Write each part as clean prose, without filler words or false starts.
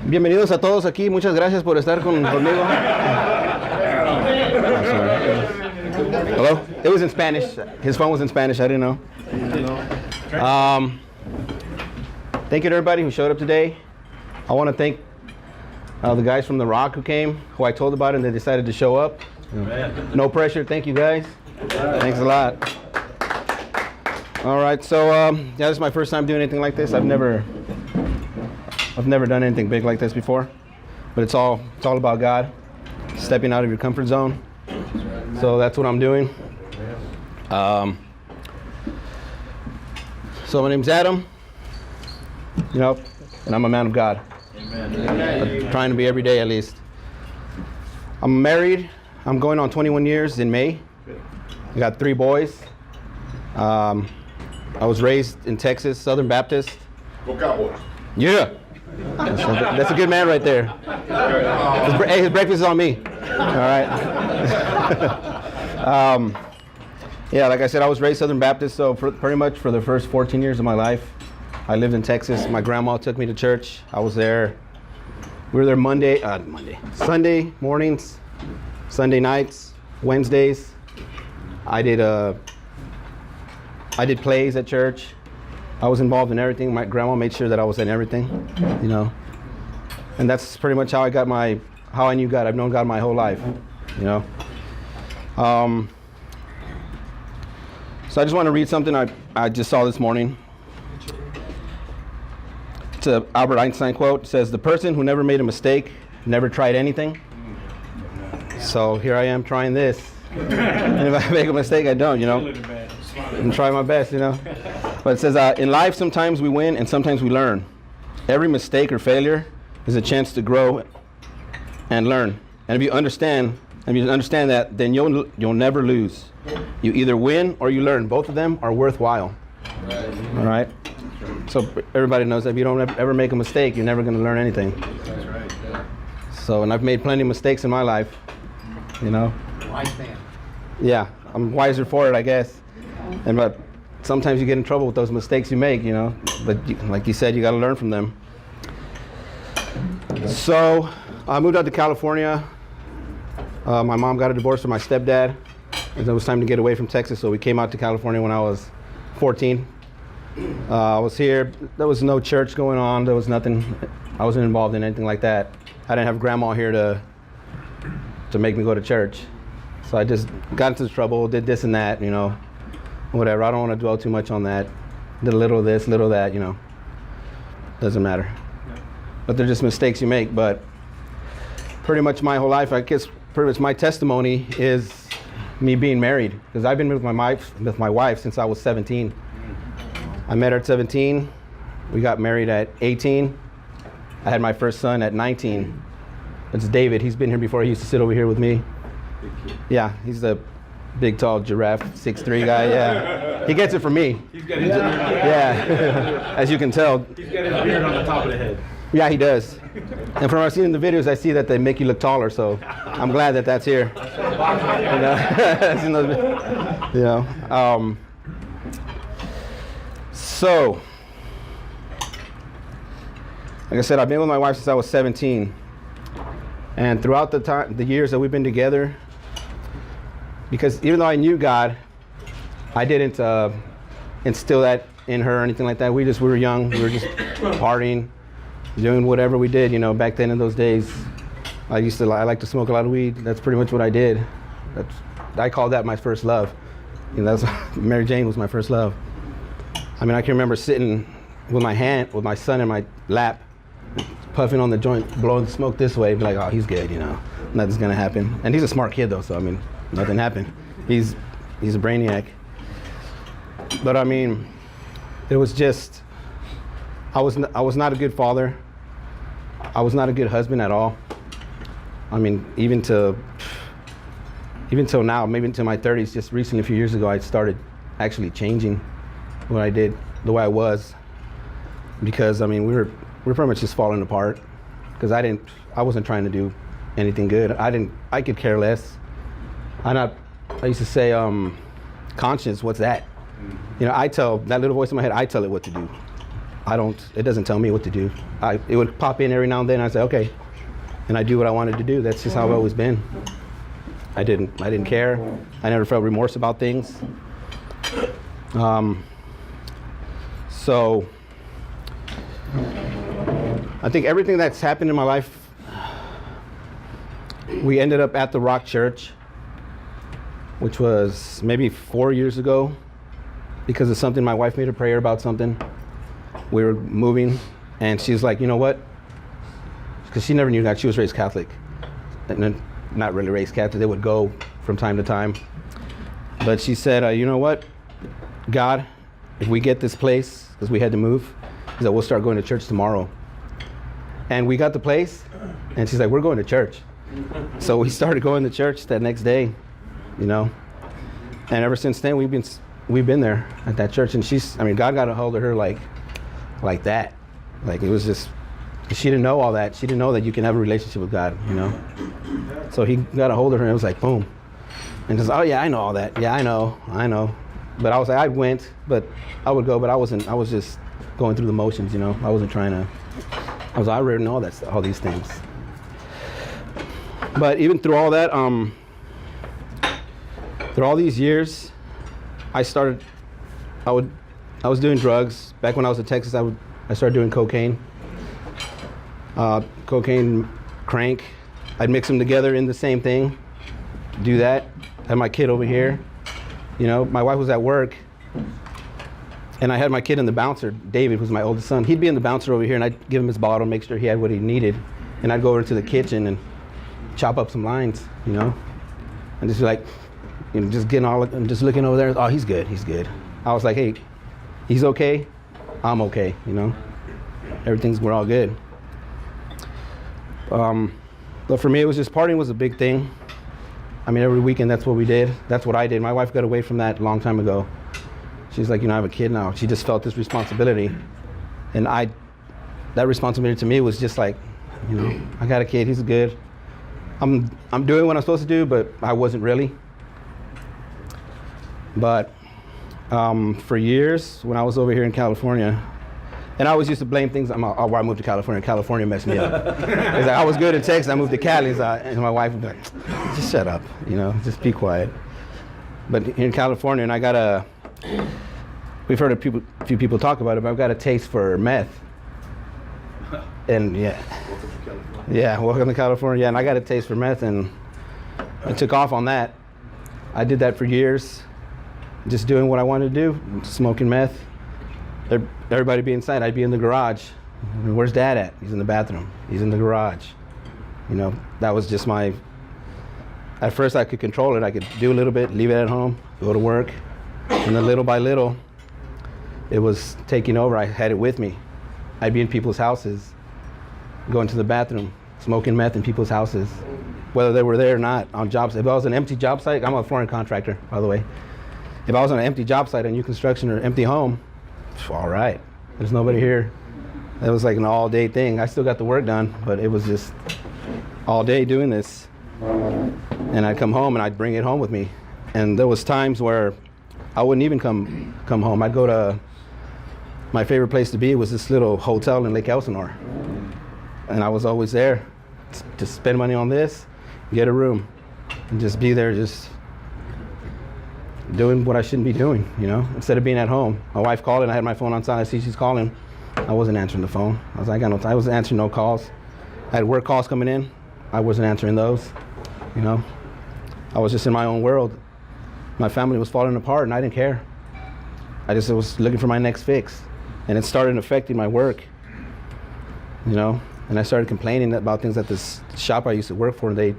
Bienvenidos a todos aquí. Muchas gracias por estar conmigo. Hello? It was in Spanish. His phone was in Spanish. I didn't know. Thank you to everybody who showed up today. I want to thank the guys from The Rock who came, who I told about it, and they decided to show up. No pressure. Thank you, guys. Thanks a lot. All right. So, yeah, this is my first time doing anything like this. I've never done anything big like this before, but it's all about God, stepping out of your comfort zone. So that's what I'm doing. So my name's Adam, and I'm a man of God. Amen. I'm trying to be every day at least. I'm married. I'm going on 21 years in May. I got 3 boys. I was raised in Texas, Southern Baptist. Go Cowboys. Yeah. That's a good man right there. His breakfast is on me. All right. Yeah, like I said, I was raised Southern Baptist, so pretty much for the first 14 years of my life, I lived in Texas. My grandma took me to church. I was there. We were there Sunday mornings, Sunday nights, Wednesdays. I did plays at church. I was involved in everything. My grandma made sure that I was in everything, And that's pretty much how I knew God. I've known God my whole life, So I just want to read something I just saw this morning. It's an Albert Einstein quote. It says, "The person who never made a mistake never tried anything." So here I am trying this. And if I make a mistake, I don't, And try my best, But it says, in life, sometimes we win and sometimes we learn. Every mistake or failure is a chance to grow and learn. And if you understand that, then you'll never lose. You either win or you learn. Both of them are worthwhile. Right. All right? So everybody knows that if you don't ever make a mistake, you're never going to learn anything. That's right. Yeah. So, and I've made plenty of mistakes in my life, Wise man. Yeah, I'm wiser for it, I guess. But sometimes you get in trouble with those mistakes you make, But like you said, you got to learn from them. So I moved out to California. My mom got a divorce from my stepdad, and it was time to get away from Texas. So we came out to California when I was 14. I was here. There was no church going on. There was nothing. I wasn't involved in anything like that. I didn't have grandma here to make me go to church. So I just got into trouble, did this and that, whatever. I don't want to dwell too much on that. Did a little of this, little of that, Doesn't matter. Yeah. But they're just mistakes you make. But pretty much my whole life, I guess pretty much my testimony is me being married. Because I've been with my wife since I was 17. I met her at 17. We got married at 18. I had my first son at 19. It's David. He's been here before. He used to sit over here with me. Yeah, he's the big, tall giraffe, 6'3" guy. Yeah, he gets it from me. He's got his yeah, as you can tell. He's got his beard on the top of the head. Yeah, he does. And from what I've seen in the videos, I see that they make you look taller. So I'm glad that that's here. So, like I said, I've been with my wife since I was 17. And throughout the years that we've been together, because even though I knew God, I didn't instill that in her or anything like that. We were young. We were just partying, doing whatever we did. Back then in those days, I like to smoke a lot of weed. That's pretty much what I did. I call that my first love. Mary Jane was my first love. I mean, I can remember sitting with my son in my lap, puffing on the joint, blowing the smoke this way, be like, oh, he's good, nothing's gonna happen. And he's a smart kid though, so I mean, nothing happened. He's a brainiac. But I mean, it was just, I was not a good father. I was not a good husband at all. I mean, even till now, maybe into my 30s, just recently, a few years ago, I started actually changing what I did, the way I was, because I mean, we were pretty much just falling apart, because I wasn't trying to do anything good. I could care less. I used to say, Conscience, what's that? You know, I tell that little voice in my head, I tell it what to do. It doesn't tell me what to do. It would pop in every now and then. I say, okay. And I do what I wanted to do. That's just how I've always been. I didn't care. I never felt remorse about things. So I think everything that's happened in my life, we ended up at the Rock Church, which was maybe 4 years ago, because of something. My wife made a prayer about something. We were moving, and she's like, you know what? Because she never knew that. She was raised Catholic. And then, not really raised Catholic. They would go from time to time. But she said, you know what? God, if we get this place, because we had to move, she said, we'll start going to church tomorrow. And we got the place, and she's like, we're going to church. So we started going to church that next day, you know. And ever since then, we've been there at that church. And God got a hold of her like that. Like, it was just, she didn't know all that. She didn't know that you can have a relationship with God, you know. So he got a hold of her, and it was like, boom. And just, oh yeah, I know all that. Yeah, I know. But I was like, I went, but I would go, but I was just going through the motions, you know. I wasn't trying to, I already know all these things. But even through all that, through all these years, I was doing drugs. Back when I was in Texas, I started doing cocaine. Cocaine, crank. I'd mix them together in the same thing. Do that. Had my kid over here. You know, my wife was at work, and I had my kid in the bouncer. David was my oldest son. He'd be in the bouncer over here, and I'd give him his bottle, make sure he had what he needed, and I'd go over to the kitchen and chop up some lines, you know, and just like, you know, just getting and just looking over there. Oh, he's good. I was like, hey, he's okay. I'm okay. You know, we're all good. But for me, it was just partying was a big thing. I mean, every weekend, that's what we did. That's what I did. My wife got away from that a long time ago. She's like, you know, I have a kid now. She just felt this responsibility. And that responsibility to me was just like, you know, I got a kid, he's good. I'm doing what I'm supposed to do, but I wasn't really. But for years, when I was over here in California, and I always used to blame things. I moved to California. California messed me up. It's like, I was good in Texas. I moved to Cali, and my wife would be like, "Just shut up, you know, just be quiet." But in California, and we've heard a few people talk about it, but I've got a taste for meth. And welcome to California. Yeah, and I got a taste for meth, and I took off on that. I did that for years, just doing what I wanted to do, smoking meth. Everybody be inside. I'd be in the garage. Where's Dad at? He's in the bathroom. He's in the garage. You know, that was just at first I could control it. I could do a little bit, leave it at home, go to work. And then little by little, it was taking over. I had it with me. I'd be in people's houses, going to the bathroom, smoking meth in people's houses, whether they were there or not, on jobs. If I was an empty job site, I'm a flooring contractor, by the way. If I was on an empty job site, a new construction or empty home, all right, there's nobody here. It was like an all-day thing. I still got the work done, but it was just all day doing this. And I'd come home and I'd bring it home with me. And there was times where I wouldn't even come home. I'd go to, my favorite place to be was this little hotel in Lake Elsinore. And I was always there to spend money on this, get a room, and just be there, just doing what I shouldn't be doing, you know, instead of being at home. My wife called and I had my phone on silent. I see she's calling. I wasn't answering the phone. I was like, I wasn't answering no calls. I had work calls coming in. I wasn't answering those, you know. I was just in my own world. My family was falling apart and I didn't care. I just was looking for my next fix. And it started affecting my work, you know. And I started complaining about things at this shop I used to work for. And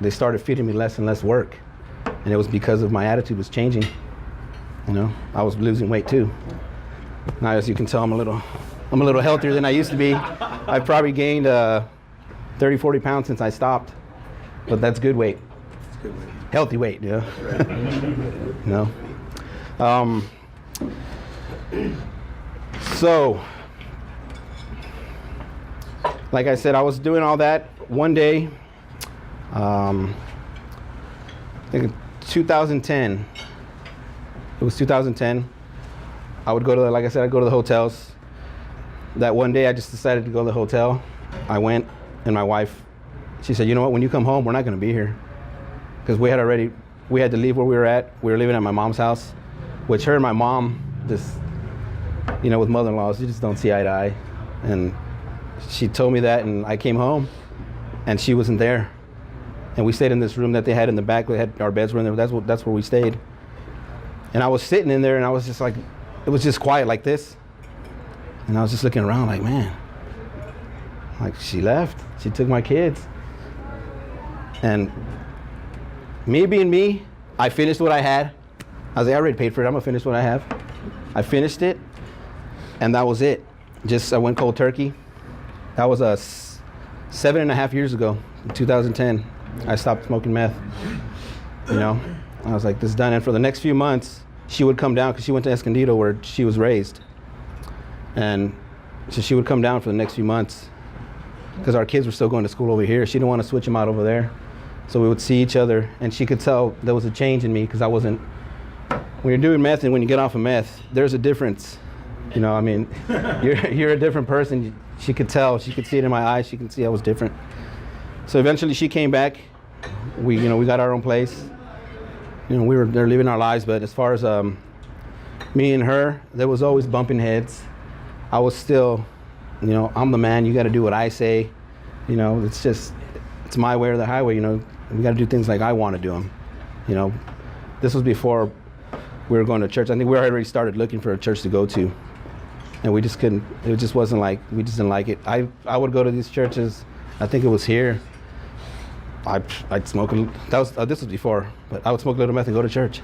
they started feeding me less and less work. And it was because of my attitude was changing. You know, I was losing weight too. Now, as you can tell, I'm a little healthier than I used to be. I've probably gained 30, 40 pounds since I stopped. But that's good weight. It's good weight. Healthy weight, yeah. You know. So, like I said, I was doing all that one day. I think in 2010, It was 2010. I would go to, like I said, I'd go to the hotels. That one day I just decided to go to the hotel. I went, and my wife, she said, you know what, when you come home, we're not gonna be here. Because we had to leave where we were at. We were living at my mom's house, which her and my mom just, with mother-in-laws, you just don't see eye to eye. And she told me that, and I came home, and she wasn't there. And we stayed in this room that they had in the back. They had our beds were in there. That's where we stayed. And I was sitting in there, and I was just like, it was just quiet like this. And I was just looking around like, man, like she left. She took my kids. And me being me, I finished what I had. I was like, I already paid for it. I'm gonna finish what I have. I finished it, and that was it. I went cold turkey. That was 7.5 years ago, in 2010. I stopped smoking meth. I was like, this is done. And for the next few months, she would come down because she went to Escondido where she was raised. And so she would come down for the next few months because our kids were still going to school over here. She didn't want to switch them out over there. So we would see each other, and she could tell there was a change in me because I wasn't, when you're doing meth and when you get off of meth, there's a difference. You're a different person. She could tell, she could see it in my eyes. She could see I was different. So eventually she came back. We got our own place. They're living our lives, but as far as me and her, there was always bumping heads. I was still, I'm the man, you got to do what I say. It's my way or the highway, we got to do things like I want to do them. This was before we were going to church. I think we already started looking for a church to go to. And we just couldn't, it just wasn't like, we just didn't like it. I would go to these churches, I think it was here. I'd smoke, this was before, but I would smoke a little meth and go to church,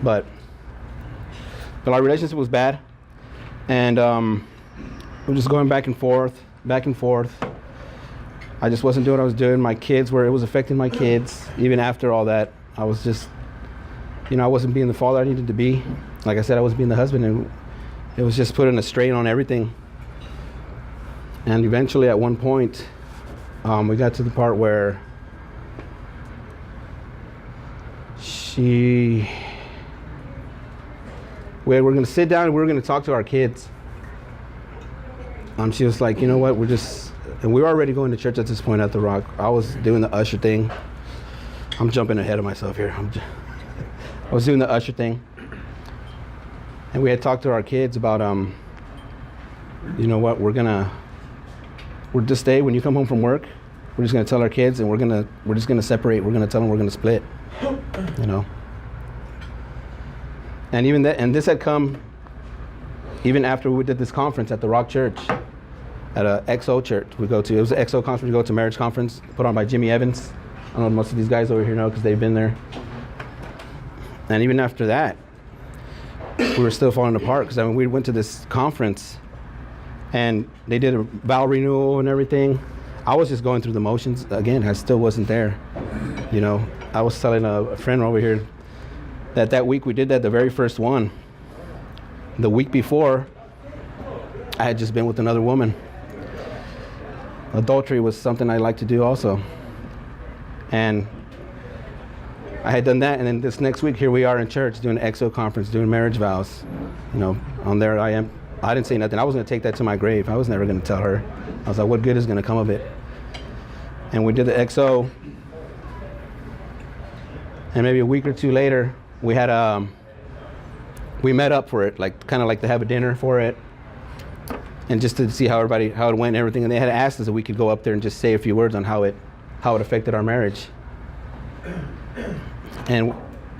But our relationship was bad. And we were just going back and forth. I just wasn't doing what I was doing. It was affecting my kids. Even after all that, I was just, I wasn't being the father I needed to be. Like I said, I wasn't being the husband, and it was just putting a strain on everything. And eventually at one point, we got to the part where we were going to sit down and we were going to talk to our kids. She was like, you know what, and we were already going to church at this point at the Rock. I was doing the usher thing. I'm jumping ahead of myself here. I was doing the usher thing. And we had talked to our kids about, you know what, we're just stay, when you come home from work, we're just going to tell our kids, and we're just going to separate. We're going to tell them we're going to split, And even that, and this had come even after we did this conference at the Rock Church, at a XO church we go to. It was an XO conference. We go to marriage conference put on by Jimmy Evans. I don't know, most of these guys over here know because they've been there. And even after that, we were still falling apart because we went to this conference and they did a vow renewal and everything. I was just going through the motions. Again, I still wasn't there. I was telling a friend over here that week we did that, the very first one. The week before, I had just been with another woman. Adultery was something I like to do also. And I had done that, and then this next week, here we are in church doing an XO conference, doing marriage vows. On there I am. I didn't say nothing. I was going to take that to my grave. I was never going to tell her. I was like, what good is going to come of it? And we did the XO. And maybe a week or two later, we had we met up for it, kind of like to have a dinner for it, and just to see how it went and everything. And they had asked us if we could go up there and just say a few words on how it affected our marriage. And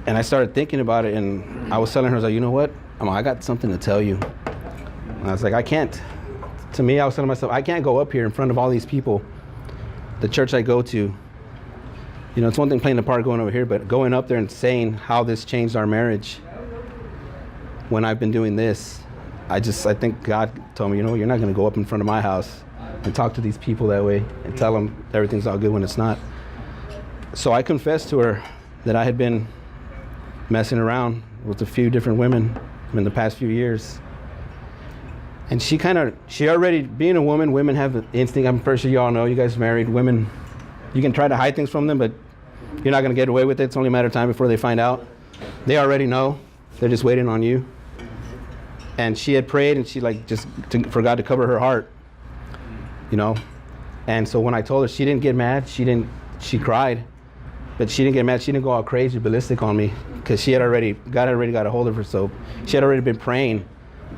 I started thinking about it, and I was telling her, I was like, you know what? I got something to tell you. And I was like, I can't. To me, I was telling myself, I can't go up here in front of all these people. The church I go to, it's one thing playing the part going over here, but going up there and saying how this changed our marriage when I've been doing this, I think God told me, you're not going to go up in front of my house and talk to these people that way and tell them everything's all good when it's not. So I confessed to her that I had been messing around with a few different women in the past few years. And she already, being a woman, women have an instinct. I'm pretty sure you all know, you guys married, women, you can try to hide things from them, but you're not going to get away with it. It's only a matter of time before they find out. They already know. They're just waiting on you. And she had prayed, and she for God to cover her heart, you know. And so when I told her, she didn't get mad. She cried, but she didn't get mad. She didn't go all crazy, ballistic on me, because God had already got a hold of her. So she had already been praying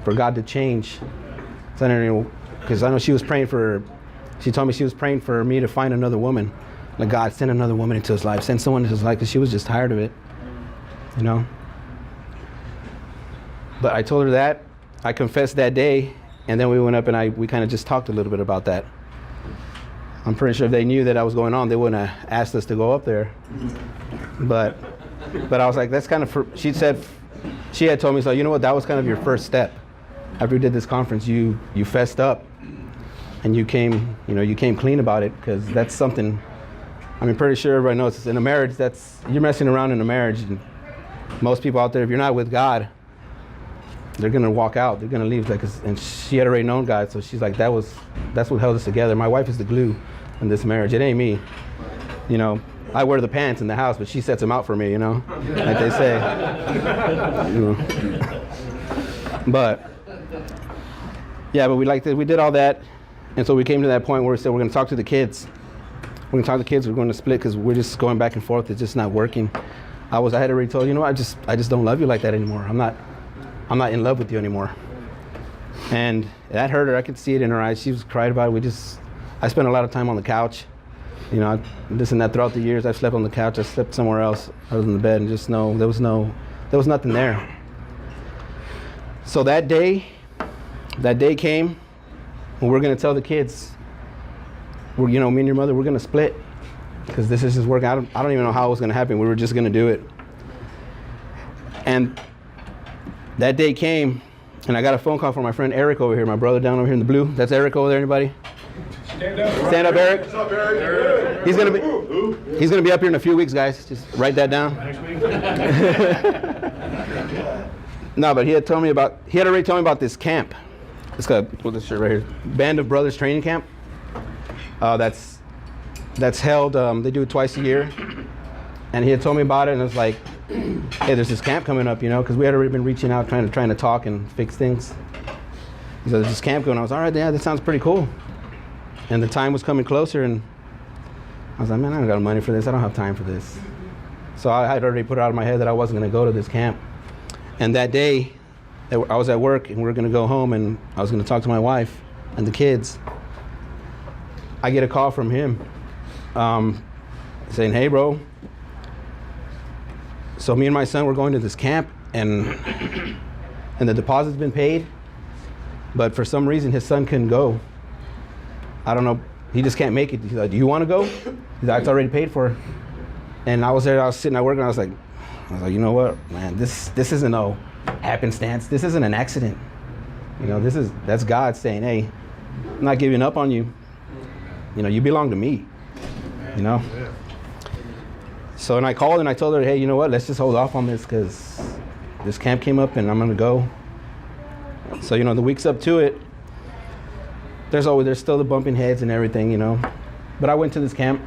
for God to change. So because I know she was praying she told me she was praying for me to find another woman. Like, God, send another woman into his life. Send someone into his life, because she was just tired of it, you know. But I told her that. I confessed that day, and then we went up and we kind of just talked a little bit about that. I'm pretty sure if they knew that I was going on, they wouldn't have asked us to go up there. But I was like, that's kind of, she had told me, so you know what, that was kind of your first step. After we did this conference, you fessed up, and you came clean about it, because that's something, I mean, pretty sure everybody knows, in a marriage, you're messing around in a marriage, and most people out there, if you're not with God, they're gonna walk out, they're gonna leave, and she had already known God, so she's like, that's what held us together. My wife is the glue in this marriage. It ain't me, you know. I wear the pants in the house, but she sets them out for me, you know, like they say. You know. But yeah, but we did all that, and so we came to that point where we said we're gonna talk to the kids. We're gonna talk to the kids. We're going to split, because we're just going back and forth. It's just not working. I had already told, you know, I just don't love you like that anymore. I'm not in love with you anymore. And that hurt her. I could see it in her eyes. She was cried about it. I spent a lot of time on the couch, you know, this and that throughout the years. I slept on the couch. I slept somewhere else other than the bed, and there was nothing there. So that day came when we're gonna tell the kids, me and your mother, we're gonna split, because this is just working. I don't even know how it was gonna happen. We were just gonna do it. And that day came, and I got a phone call from my friend Eric over here, my brother down over here in the blue. That's Eric over there, anybody? Stand up, Eric. What's up, Eric? He's gonna be up here in a few weeks, guys. Just write that down. Next week. No, but he had already told me about this camp. It's got this shirt right here. Band of Brothers Training Camp. That's held. They do it twice a year. And he had told me about it, and I was like, hey, there's this camp coming up, you know, because we had already been reaching out, trying to talk and fix things. He said, there's this camp going. I was, all right, yeah, that sounds pretty cool. And the time was coming closer, and I was like, man, I don't got money for this. I don't have time for this. So I had already put it out of my head that I wasn't going to go to this camp. And that day, I was at work, and we were going to go home, and I was going to talk to my wife and the kids. I get a call from him saying, hey, bro, so me and my son were going to this camp, and the deposit's been paid, but for some reason his son couldn't go. I don't know, he just can't make it. He's like, do you want to go? He's like, it's already paid for. And I was sitting at work, and I was like, you know what, man, this isn't no happenstance. This isn't an accident. You know, that's God saying, hey, I'm not giving up on you. You know, you belong to me, you know? So, and I called and I told her, hey, you know what, let's just hold off on this, because this camp came up and I'm gonna go. So, you know, the weeks up to it, there's still the bumping heads and everything, you know. But I went to this camp,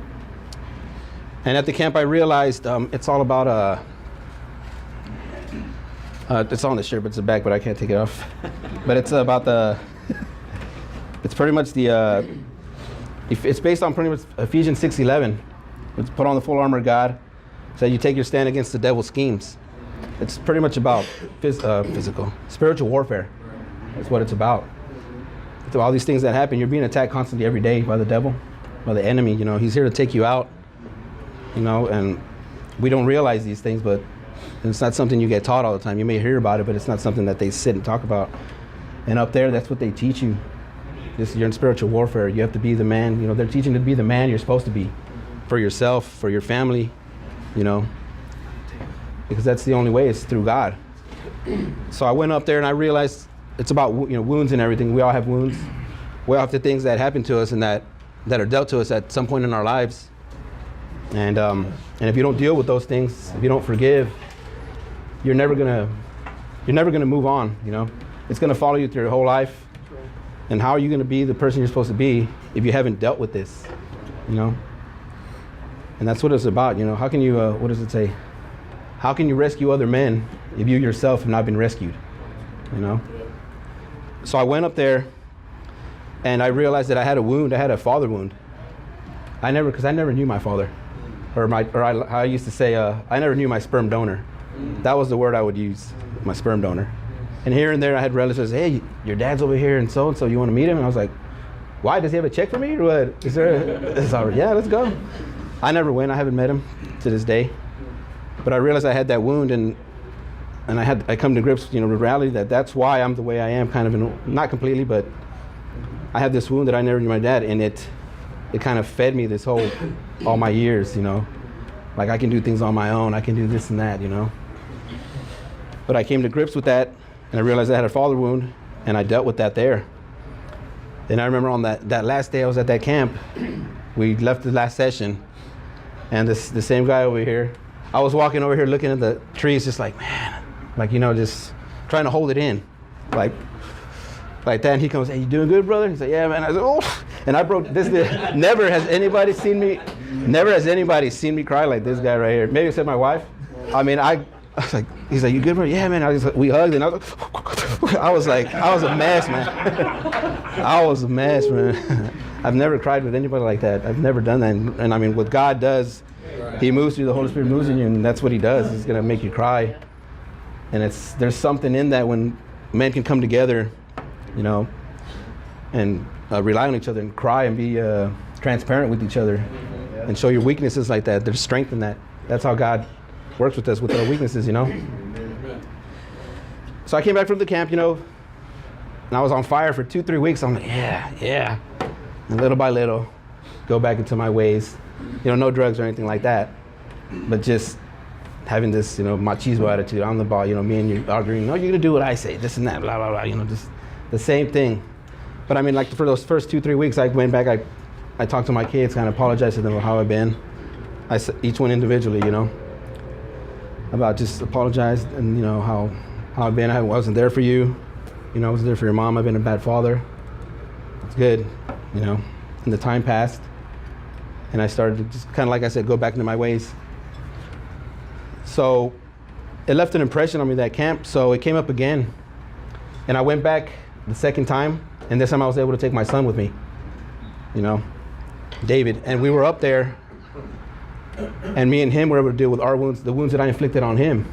and at the camp I realized it's all about, it's on the shirt, but it's the back, but I can't take it off. But it's about it's pretty much it's based on pretty much Ephesians 6:11. It's put on the full armor of God, so you take your stand against the devil's schemes. It's pretty much about spiritual warfare. That's what it's about. So all these things that happen, you're being attacked constantly every day by the devil, by the enemy. You know, he's here to take you out. You know, and we don't realize these things, but it's not something you get taught all the time. You may hear about it, but it's not something that they sit and talk about. And up there, that's what they teach you. You're in spiritual warfare. You have to be the man. You know, they're teaching you to be the man you're supposed to be, for yourself, for your family. You know, because that's the only way. It's through God. So I went up there and I realized it's about, you know, wounds and everything. We all have wounds. We all have the things that happen to us and that are dealt to us at some point in our lives. And if you don't deal with those things, if you don't forgive, you're never gonna move on. You know, it's gonna follow you through your whole life. And how are you gonna be the person you're supposed to be if you haven't dealt with this? You know. And that's what it's about. You know, how can you? What does it say? how can you rescue other men if you yourself have not been rescued? You know? So I went up there and I realized that I had a wound. I had a father wound. Because I never knew my father. I used to say, I never knew my sperm donor. That was the word I would use, my sperm donor. And here and there I had relatives, hey, your dad's over here and so, you want to meet him? And I was like, why, does he have a check for me or what? Is there yeah, let's go. I never went, I haven't met him to this day. But I realized I had that wound and I come to grips, with reality that's why I'm the way I am, kind of, not completely, but I have this wound that I never knew my dad, and it kind of fed me all my years, Like I can do things on my own, I can do this and that, But I came to grips with that, and I realized I had a father wound, and I dealt with that there. And I remember on that last day I was at that camp, we left the last session, and the same guy over here, I was walking over here looking at the trees, just like, man, like, just trying to hold it in, like that. And he comes, hey, you doing good, brother? He's like, yeah, man. I said, oh, and I broke this. Never has anybody seen me cry like this guy right here. Maybe except my wife. I mean, I was like, he's like, you good, bro? Yeah, man. We hugged, and I was like, I was a mess, man. I was a mess, man. I've never cried with anybody like that. I've never done that. And I mean, what God does, He moves you, the Holy Spirit moves in you, and that's what He does. He's going to make you cry. And there's something in that when men can come together, and rely on each other and cry and be transparent with each other and show your weaknesses like that. There's strength in that. That's how God works with us, with our weaknesses, So I came back from the camp, and I was on fire for 2-3 weeks. I'm like, yeah. And little by little, go back into my ways. No drugs or anything like that, but just having this, machismo attitude on the ball. Me and you arguing. No, you're gonna do what I say. This and that, blah blah blah. Just the same thing. But I mean, like for those first 2-3 weeks, I went back. I talked to my kids, kind of apologized to them about how I've been. Each one individually, about just apologized and how I've been. I wasn't there for you. I wasn't there for your mom. I've been a bad father. It's good, And the time passed. And I started to just kind of, like I said, go back into my ways. So it left an impression on me, that camp. So it came up again. And I went back the second time. And this time I was able to take my son with me, David. And we were up there. And me and him were able to deal with our wounds, the wounds that I inflicted on him.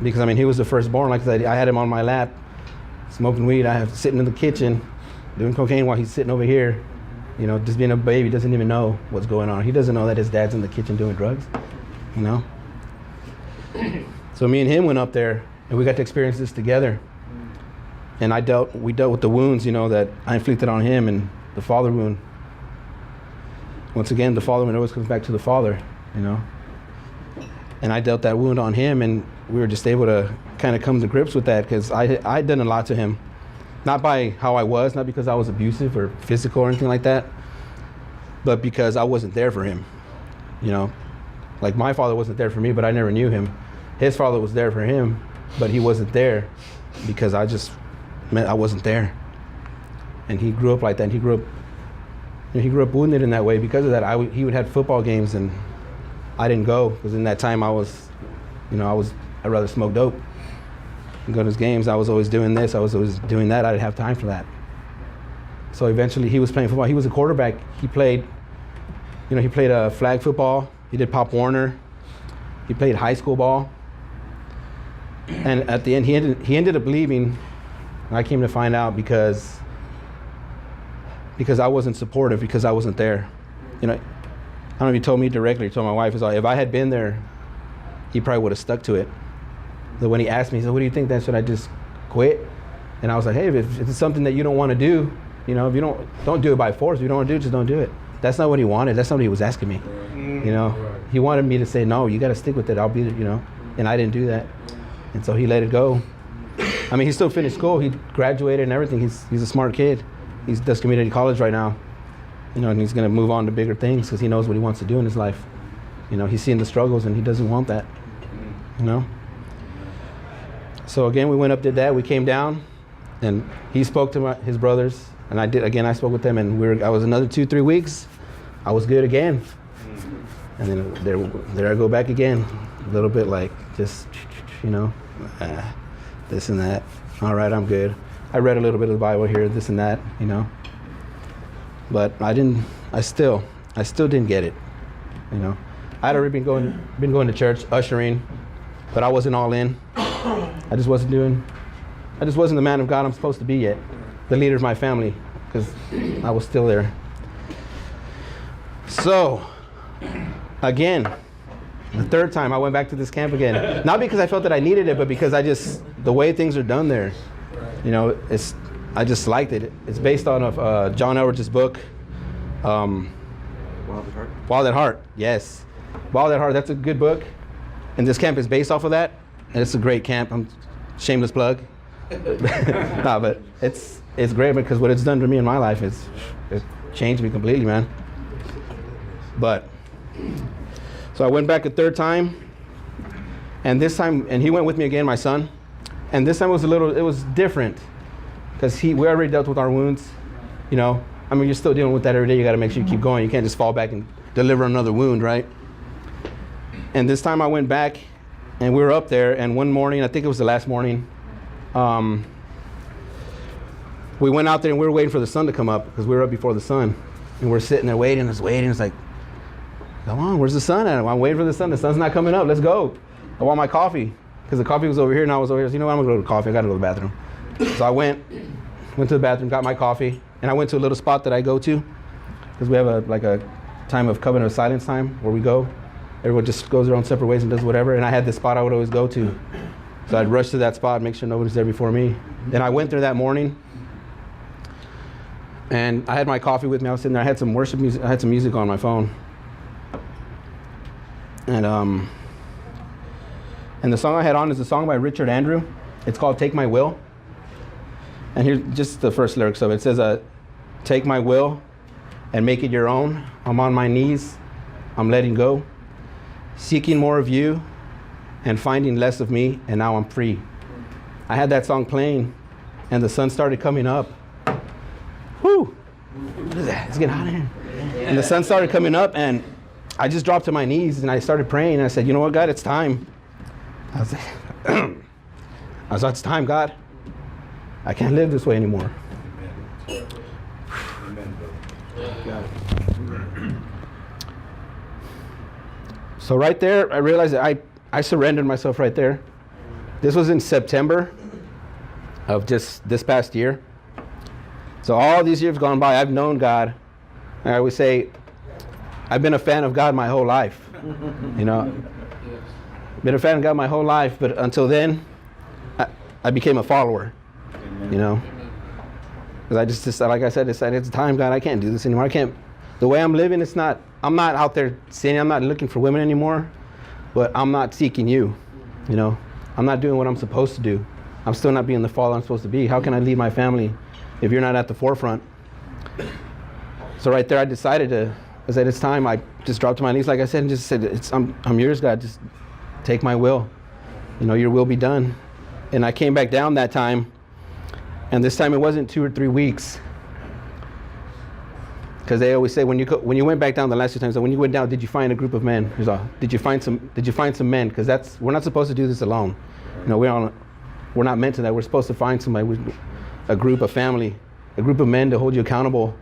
Because, I mean, he was the firstborn. Like I said, I had him on my lap, smoking weed. I have sitting in the kitchen, doing cocaine while he's sitting over here. Just being a baby, doesn't even know what's going on. He doesn't know that his dad's in the kitchen doing drugs, So me and him went up there, and we got to experience this together. And we dealt with the wounds, that I inflicted on him, and the father wound. Once again, the father wound always comes back to the father, And I dealt that wound on him, and we were just able to kind of come to grips with that, because I'd done a lot to him. Not by how I was, not because I was abusive or physical or anything like that, but because I wasn't there for him, Like my father wasn't there for me, but I never knew him. His father was there for him, but he wasn't there because I wasn't there. And he grew up like that. And he grew up wounded in that way. Because of that, he would have football games, and I didn't go because in that time I'd rather smoke dope. And go to his games. I was always doing this. I was always doing that. I didn't have time for that. So eventually, he was playing football. He was a quarterback. He played, he played flag football. He did Pop Warner. He played high school ball. And at the end, he ended up leaving. And I came to find out because I wasn't supportive, because I wasn't there. I don't know if he told me directly. He told my wife, if I had been there, he probably would have stuck to it. So when he asked me, he said, what do you think then? Should I just quit? And I was like, hey, if it's something that you don't want to do, if you don't do it by force. If you don't want to do it, just don't do it. That's not what he wanted. That's not what he was asking me. He wanted me to say, no, you got to stick with it. I'll be, and I didn't do that. And so he let it go. I mean, he still finished school. He graduated and everything. He's a smart kid. He does community college right now. And he's going to move on to bigger things because he knows what he wants to do in his life. He's seeing the struggles and he doesn't want that, So again, we went up, did that. We came down, and he spoke to his brothers, and I did. Again, I spoke with them, and I was another 2-3 weeks. I was good again, and then there I go back again. a little bit like just, you know, this and that. All right, I'm good. I read a little bit of the Bible here, this and that, you know. But I still didn't get it, you know. I had already been going to church, ushering, but I wasn't all in. I just wasn't the man of God I'm supposed to be yet. The leader of my family, because I was still there. So, again, the third time I went back to this camp again. Not because I felt that I needed it, but because the way things are done there, you know, I just liked it. It's based on John Elridge's book, Wild at Heart. Yes, Wild at Heart. That's a good book, and this camp is based off of that. And it's a great camp. Shameless plug. No, but it's great because what it's done to me in my life it changed me completely, man. But so I went back a third time, and this time, and he went with me again, my son. And this time it was different, because we already dealt with our wounds, you know. I mean, you're still dealing with that every day. You got to make sure you keep going. You can't just fall back and deliver another wound, right? And this time I went back, and we were up there, and one morning, I think it was the last morning, we went out there and we were waiting for the sun to come up, because we were up before the sun. And we're sitting there waiting. It's like, come on, where's the sun at? I'm waiting for the sun. The sun's not coming up. Let's go. I want my coffee, because the coffee was over here and I was over here. So, you know what? I'm going to go to coffee. I got to go to the bathroom. So I went to the bathroom, got my coffee, and I went to a little spot that I go to, because we have a time of covenant of silence time where we go. Everyone just goes their own separate ways and does whatever. And I had this spot I would always go to. So I'd rush to that spot, make sure nobody's there before me. Then I went there that morning, and I had my coffee with me. I was sitting there. I had some worship music. I had some music on my phone. And the song I had on is a song by Richard Andrew. It's called Take My Will. And here's just the first lyrics of it. It says, take my will and make it your own. I'm on my knees. I'm letting go. Seeking more of you and finding less of me, and now I'm free. I had that song playing, and the sun started coming up. Whew! What is that? It's getting hot in here. And the sun started coming up, and I just dropped to my knees, and I started praying, and I said, you know what, God, it's time. I was like, it's time, God. I can't live this way anymore. So right there, I realized that I surrendered myself right there. This was in September of just this past year. So all these years gone by, I've known God. I always say, I've been a fan of God my whole life. You know, been a fan of God my whole life, but until then, I became a follower. You know, because I just like I said, decided it's time, God. I can't do this anymore. I can't. The way I'm living, I'm not out there saying I'm not looking for women anymore, but I'm not seeking you. You know, I'm not doing what I'm supposed to do. I'm still not being the father I'm supposed to be. How can I lead my family if you're not at the forefront? So right there, I said it's time. I just dropped to my knees, like I said, and just said, I'm yours, God. Just take my will. You know, your will be done. And I came back down that time, and this time it wasn't 2 or 3 weeks. Because they always say when you went back down the last 2 times, when you went down, did you find a group of men? Did you find some men? Because we're not supposed to do this alone. You know, we're not meant to that. We're supposed to find somebody, a group, a family, a group of men to hold you accountable,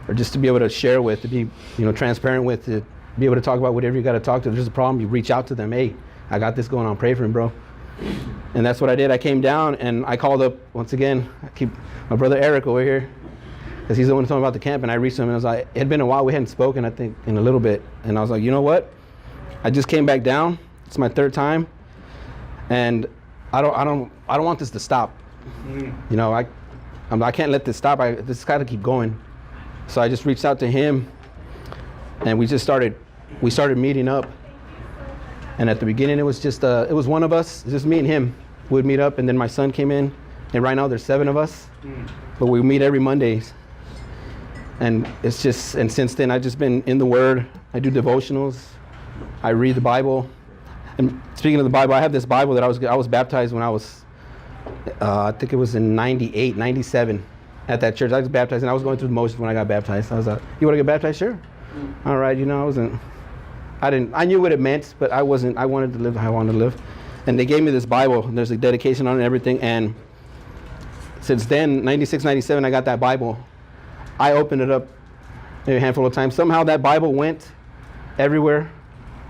or just to be able to share with, to be, you know, transparent with, to be able to talk about whatever you got to talk to. If there's a problem, you reach out to them. Hey, I got this going on. Pray for him, bro. And that's what I did. I came down and I called up once again. My brother Eric over here, because he's the one who told me about the camp, and I reached him and I was like, it had been a while. We hadn't spoken, I think, in a little bit. And I was like, you know what? I just came back down. It's my 3rd time, and I don't want this to stop. You know, I can't let this stop. This got to keep going. So I just reached out to him, and we started meeting up. And at the beginning, it was just it was one of us, just me and him. We'd meet up, and then my son came in, and right now there's 7 of us, but we meet every Mondays. And since then I've just been in the Word. I do devotionals. I read the Bible. And speaking of the Bible, I have this Bible that I was baptized when I was, I think it was in 98, 97 at that church. I was baptized, and I was going through the motions when I got baptized. I was like, you want to get baptized? Sure. All right, you know, I knew what it meant, but I wanted to live how I wanted to live. And they gave me this Bible, and there's a dedication on it and everything. And since then, 96, 97, I got that Bible. I opened it up maybe a handful of times. Somehow that Bible went everywhere.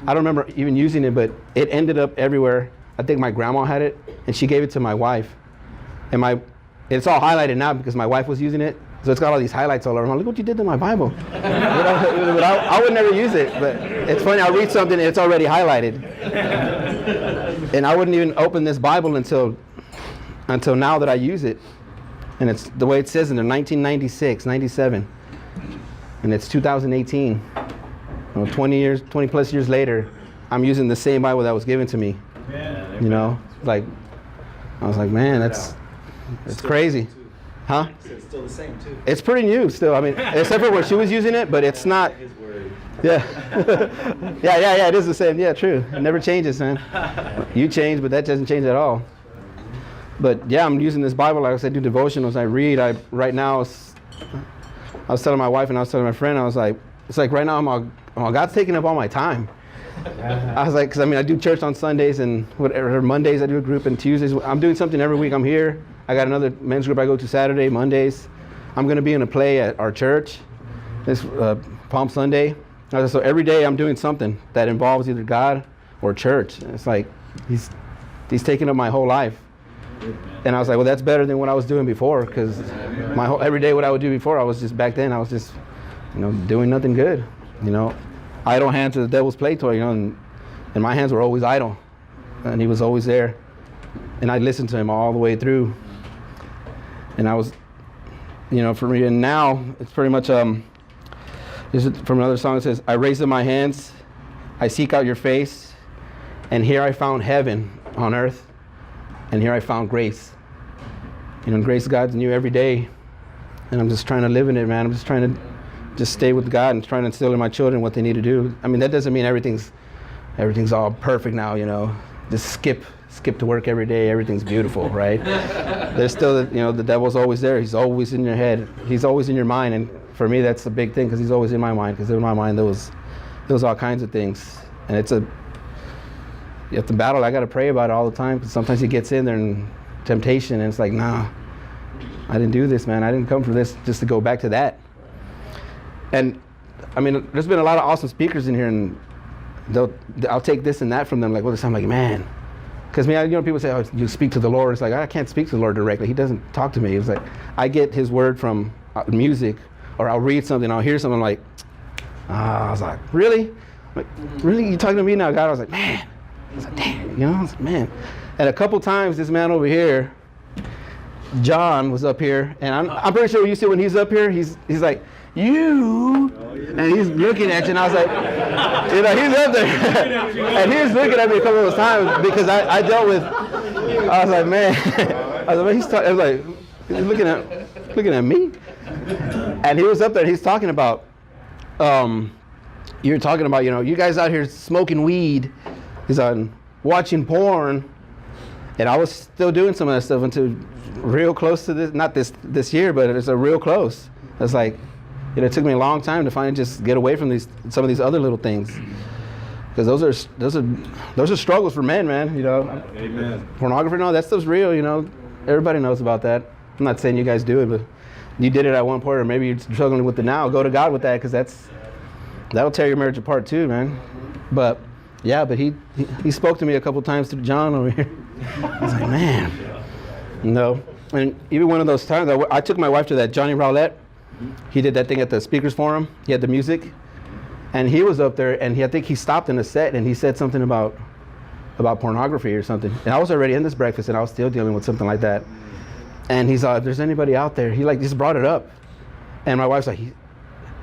I don't remember even using it, but it ended up everywhere. I think my grandma had it, and she gave it to my wife. And it's all highlighted now because my wife was using it. So it's got all these highlights all over. I'm like, look what you did to my Bible. But I would never use it. But it's funny, I'll read something and it's already highlighted. And I wouldn't even open this Bible until now that I use it. And it's the way it says in there, 1996, 97. And it's 2018. 20 plus years later, I'm using the same Bible that was given to me. You know, like, I was like, man, it's crazy. Huh? It's still the same too. It's pretty new still. I mean, except for where she was using it, but it's not. His word. Yeah. yeah, it is the same. Yeah, true. It never changes, man. You change, but that doesn't change at all. But yeah, I'm using this Bible. Like I said, I do devotionals. I read. Right now, I was telling my wife and I was telling my friend, I was like, it's like right now, God's taking up all my time. I was like, because I mean, I do church on Sundays and whatever. Mondays I do a group, and Tuesdays I'm doing something every week. I'm here. I got another men's group I go to Saturday, Mondays. I'm going to be in a play at our church this Palm Sunday. So every day I'm doing something that involves either God or church. And it's like he's taking up my whole life. And I was like, well, that's better than what I was doing before, because every day what I would do before, I was just doing nothing good. Idle hands are the devil's play toy. And my hands were always idle, and he was always there. And I listened to him all the way through. And I was, for me, and now it's pretty much, this is from another song that says, I raise up my hands, I seek out your face, and here I found heaven on earth, and here I found grace. Grace God's new every day, and I'm just trying to live in it, man. I'm just trying to just stay with God and trying to instill in my children what they need to do. I mean, that doesn't mean everything's all perfect now, Just skip to work every day, everything's beautiful, right? There's still, the devil's always there. He's always in your head. He's always in your mind. And for me, that's the big thing, because he's always in my mind, because in my mind, there was all kinds of things. And you have to battle. I got to pray about it all the time, because sometimes he gets in there and temptation, and it's like, nah, I didn't do this, man. I didn't come for this just to go back to that. And I mean, there's been a lot of awesome speakers in here, and I'll take this and that from them. Like, I'm like, man. Because people say, oh, you speak to the Lord. It's like, I can't speak to the Lord directly. He doesn't talk to me. It's like, I get his word from music, or I'll read something, I'll hear something, like, I was like, really? Like, really? You talking to me now, God? I was like, man. I was like, damn, I was like, man. And a couple times, this man over here, John, was up here, and I'm pretty sure you see when he's up here, he's like, you, and he's looking at you, and I was like, he's up there, and he was looking at me a couple of times, because I dealt with, I was like, man, I was like, he's looking at me, and he was up there, and he's talking about, you're talking about, you guys out here smoking weed, he's on watching porn, and I was still doing some of that stuff until real close to this, not this year, but it's a real close. It's like, it took me a long time to finally just get away from some of these other little things, because those are struggles for men, man. Amen. Pornography, no, that stuff's real. Everybody knows about that. I'm not saying you guys do it, but you did it at one point, or maybe you're struggling with it now. Go to God with that, because that'll tear your marriage apart too, man. But yeah, but he spoke to me a couple times through John over here. I was like, man, And even one of those times, I took my wife to that Johnny Rowlett. He did that thing at the Speakers Forum. He had the music, and he was up there, and I think he stopped in a set, and he said something about pornography or something. And I was already in this breakfast, and I was still dealing with something like that. And he's like, if there's anybody out there, he just brought it up. And my wife's like,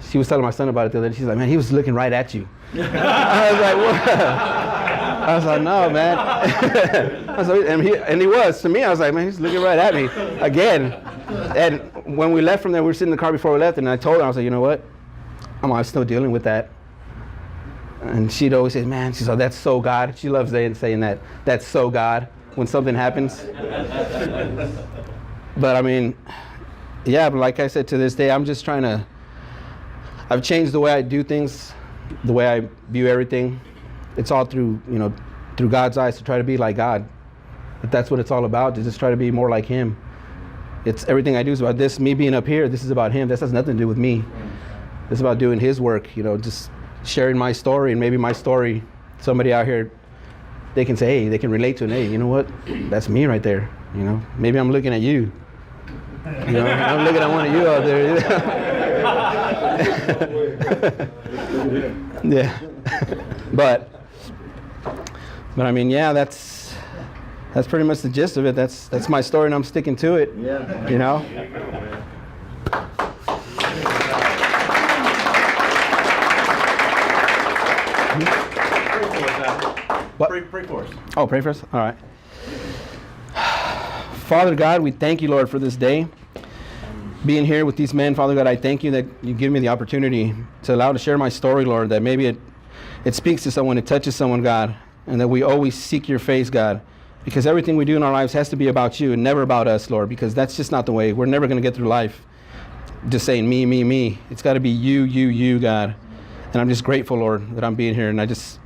she was telling my son about it the other day. She's like, man, he was looking right at you. I was like, what? I was like, no, man. And he was. To me, I was like, man, he's looking right at me again. And when we left from there, we were sitting in the car before we left, and I told her, I was like, you know what? I'm still dealing with that. And she'd always say, man, she's like, that's so God. She loves saying that. That's so God when something happens. But I mean, yeah, but like I said, to this day, I'm just I've changed the way I do things the way I view everything, it's all through, through God's eyes, to try to be like God. But that's what it's all about, to just try to be more like him. It's everything I do is about this. Me being up here, this is about him. This has nothing to do with me. It's about doing his work, just sharing my story, and maybe my story, somebody out here, they can say, hey, they can relate to it. Hey, you know what? That's me right there. Maybe I'm looking at you. I'm looking at one of you out there. Yeah. But I mean, yeah, that's pretty much the gist of it. That's my story, and I'm sticking to it. Yeah. What? Pray for us. Oh, pray for us? All right. Father God, we thank you, Lord, for this day. Being here with these men, Father God, I thank you that you give me the opportunity to allow to share my story, Lord, that maybe it speaks to someone, it touches someone, God, and that we always seek your face, God, because everything we do in our lives has to be about you and never about us, Lord, because that's just not the way. We're never going to get through life just saying me, me, me. It's got to be you, you, you, God. And I'm just grateful, Lord, that I'm being here, and I just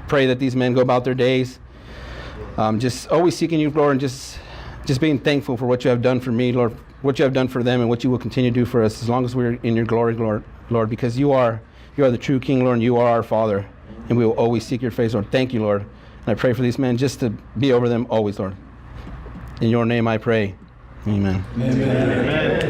pray that these men go about their days just always seeking you, Lord, and just being thankful for what you have done for me, Lord, what you have done for them, and what you will continue to do for us as long as we're in your glory, Lord, because you are the true King, Lord, and you are our Father, and we will always seek your face, Lord. Thank you, Lord. And I pray for these men just to be over them always, Lord. In your name I pray. Amen. Amen. Amen.